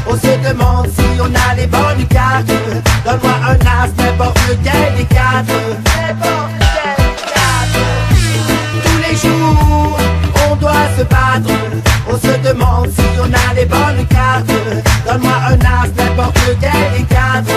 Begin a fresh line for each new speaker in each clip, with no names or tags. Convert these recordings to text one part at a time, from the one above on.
On se demande si on a les bonnes cartes. Donne-moi un as, n'importe lequel des quatre. Tous les jours, on doit se battre. On se demande si on a les bonnes cartes. Donne-moi un as, n'importe lequel des quatre.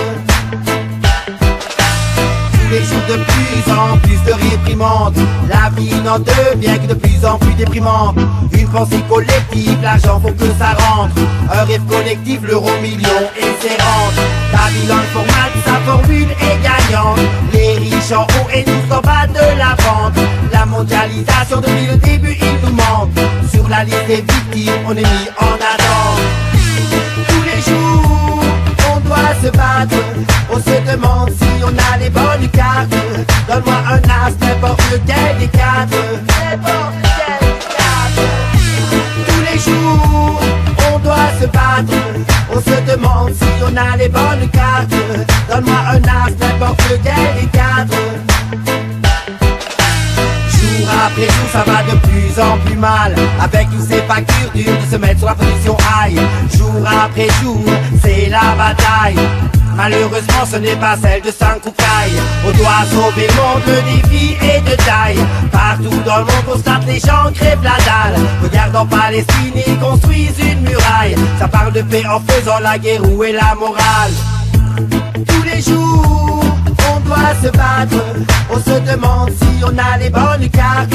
Tous les jours de plus en plus de réprimandes. La vie n'en devient que de plus en plus déprimante. Une pensée collective, l'argent faut que ça rentre. Un rêve collectif, l'euro million et ses rentes. Babylone formate, sa formule est gagnante. Les riches en haut et nous en bas de la pente. La mondialisation depuis le début, il nous manque. Sur la liste des victimes, on est mis en attente. Tous les jours, on doit se battre. On se demande si on a les bonnes cartes. Donne-moi un as, n'importe lequel des quatre. Tous les jours, on doit se battre. On se demande si on a les bonnes cartes. Donne-moi un as, n'importe lequel des quatre. Jour après jour, ça va de plus en plus mal. Avec tous ces factures dures de se mettre sur la position high. Jour après jour, c'est la bataille. Malheureusement ce n'est pas celle de Sankoukai. On doit sauver le monde, le défi est de taille. Partout dans le monde on constate les gens crèvent la dalle. Regarde en Palestine, ils construisent une muraille. Ça parle de paix en faisant la guerre, où est la morale? Tous les jours on doit se battre. On se demande si on a les bonnes cartes.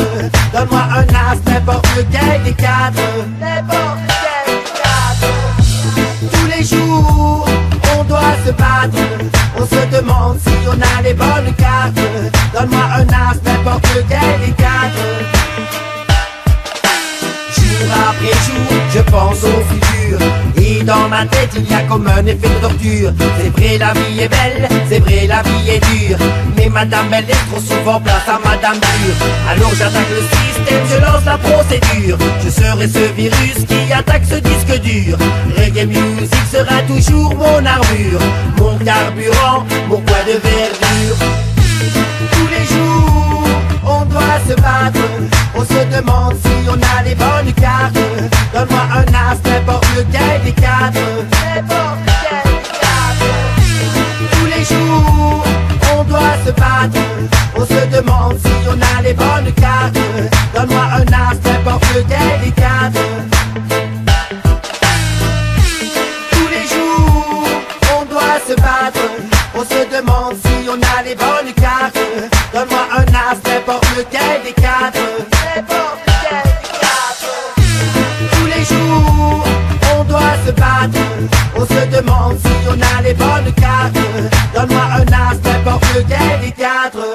Donne-moi un as, n'importe lequel des quatre. Tous les jours on doit se battre. On se demande si on a les bonnes cartes. Donne-moi un as, n'importe lequel des quatre. Jour après jour, je pense au futur. Et dans ma tête, il y a comme un effet de torture. C'est vrai, la vie est belle, c'est vrai, la vie est dure. Mais madame, elle est trop souvent place à madame dure. Alors j'attaque le système, je lance la procédure. Je serai ce virus qui attaque ce disque dur. Reggae music sera toujours mon armure. Mon carburant, mon point de verdure. Tous les jours, on doit se battre. On se demande si on a les bonnes cartes. Donne-moi un as, n'importe lequel des quatre. Tous les jours, on doit se battre. On se demande si on a les bonnes cartes. Donne-moi un as, n'importe lequel des quatre. Tous les jours, on doit se battre. On se demande si on a les bonnes cartes. Donne-moi un as, n'importe lequel des quatre. Tous les jours, on doit se battre. On se demande si on a les bonnes cartes. Donne-moi un as, n'importe lequel des quatre.